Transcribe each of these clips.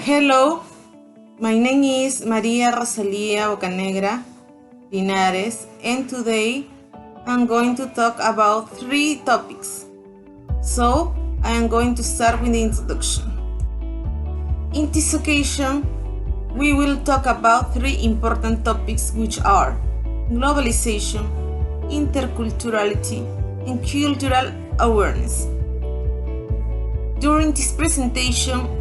Hello, my name is Maria Rosalía Bocanegra Linares, and today I'm going to talk about 3 topics. So, I am going to start with the introduction. In this occasion, we will talk about 3 important topics, which are globalization, interculturality, and cultural awareness. During this presentation,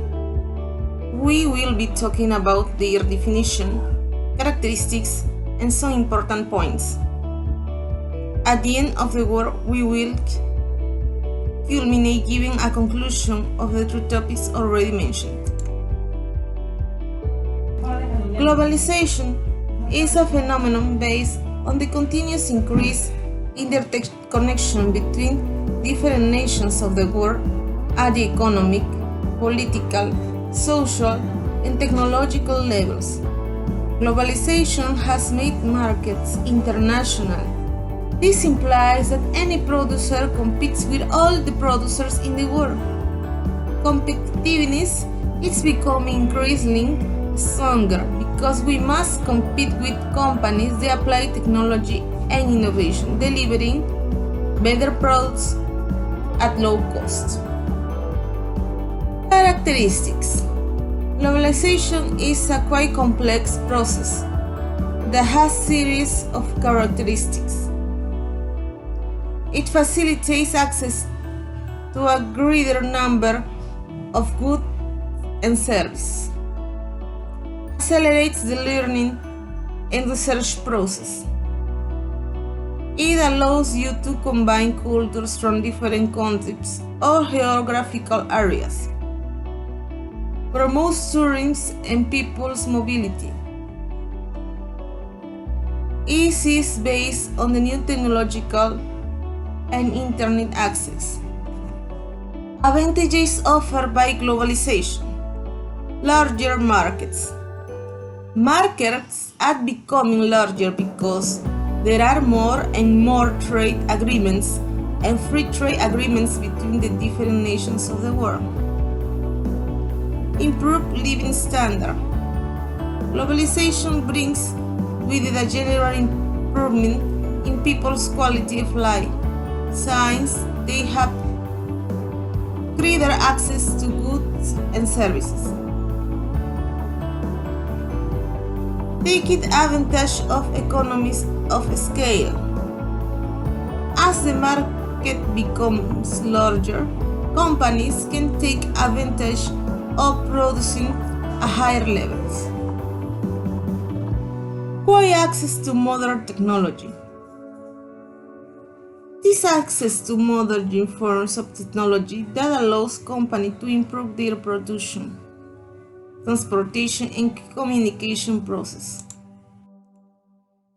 we will be talking about their definition, characteristics, and some important points. At the end of the work, we will culminate giving a conclusion of the 3 topics already mentioned. Globalization is a phenomenon based on the continuous increase in the interconnection between different nations of the world at the economic, political, social, and technological levels. Globalization has made markets international. This implies that any producer competes with all the producers in the world. Competitiveness is becoming increasingly stronger because we must compete with companies that apply technology and innovation, delivering better products at low cost. Characteristics. Globalization is a quite complex process that has a series of characteristics. It facilitates access to a greater number of goods and services, accelerates the learning and research process. It allows you to combine cultures from different countries or geographical areas, promotes tourism and people's mobility. It is based on the new technological and internet access. Advantages offered by globalization. Larger markets. Markets are becoming larger because there are more and more trade agreements and free trade agreements between the different nations of the world. Improved living standard. Globalization brings with it a general improvement in people's quality of life, since they have greater access to goods and services. Taking advantage of economies of scale. As the market becomes larger, companies can take advantage of producing at higher levels. Wide access to modern technology. This access to modern forms of technology that allows companies to improve their production, transportation, and communication process.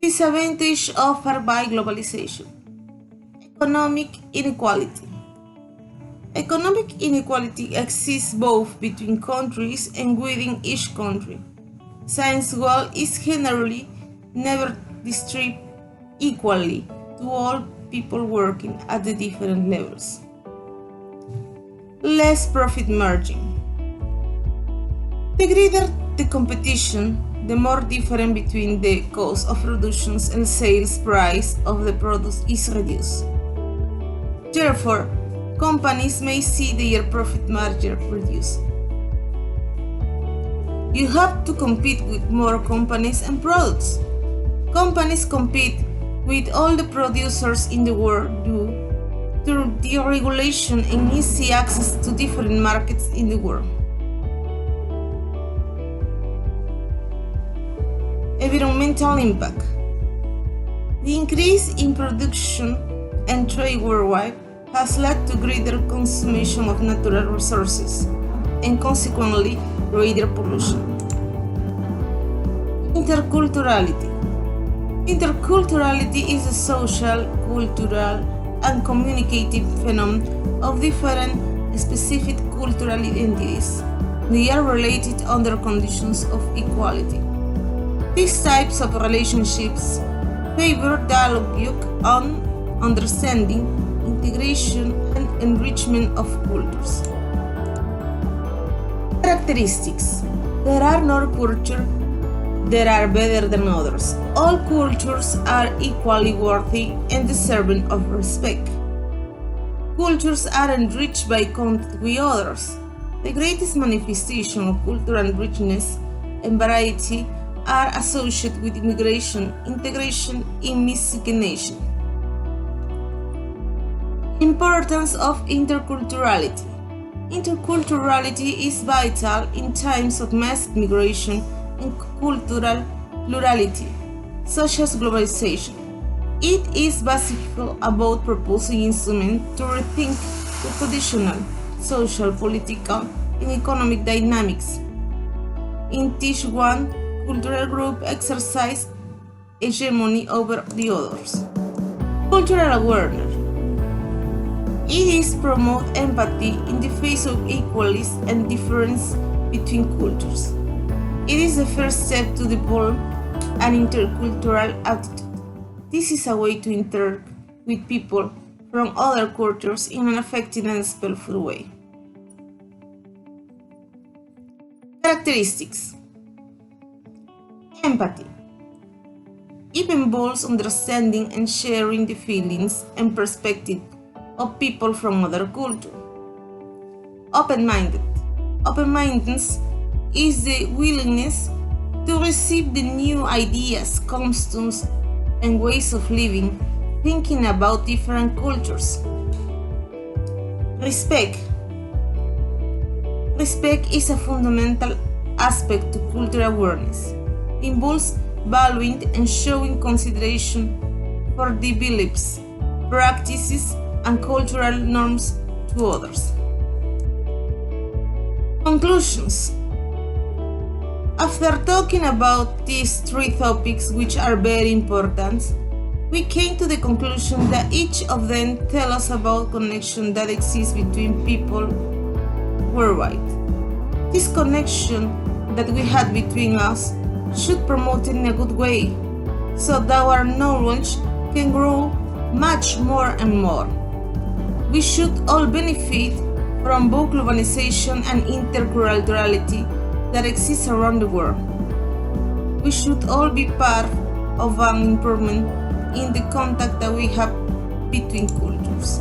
Disadvantage offered by globalization. Economic inequality. Economic inequality exists both between countries and within each country, since wealth is generally never distributed equally to all people working at the different levels. Less profit margin. The greater the competition, the more difference between the cost of production and sales price of the product is reduced. Therefore, companies may see their profit margin reduced. You have to compete with more companies and products. Companies compete with all the producers in the world due to deregulation and easy access to different markets in the world. Environmental impact. The increase in production and trade worldwide has led to greater consumption of natural resources and consequently greater pollution. Interculturality. Interculturality is a social, cultural, and communicative phenomenon of different specific cultural identities. They are related under conditions of equality. These types of relationships favor dialogue on understanding, integration, and enrichment of cultures. Characteristics. There are no cultures that are better than others. All cultures are equally worthy and deserving of respect. Cultures are enriched by contact with others. The greatest manifestation of cultural richness and variety are associated with immigration, integration, and miscegenation. Importance of interculturality. Interculturality is vital in times of mass migration and cultural plurality, such as globalization. It is basically about proposing instruments to rethink the traditional social, political, and economic dynamics in which one cultural group exercises hegemony over the others. Cultural awareness. It is promote empathy in the face of inequalities and difference between cultures. It is the first step to develop an intercultural attitude. This is a way to interact with people from other cultures in an effective and skillful way. Characteristics. Empathy. It involves understanding and sharing the feelings and perspectives of people from other cultures. Open-minded. Open-mindedness is the willingness to receive the new ideas, customs, and ways of living, thinking about different cultures. Respect. Respect is a fundamental aspect to cultural awareness. It involves valuing and showing consideration for the beliefs, practices, and cultural norms to others. Conclusions. After talking about these three topics, which are very important, we came to the conclusion that each of them tell us about connection that exists between people worldwide. This connection that we had between us should promote it in a good way, so that our knowledge can grow much more and more. We should all benefit from both globalization and interculturality that exists around the world. We should all be part of an improvement in the contact that we have between cultures.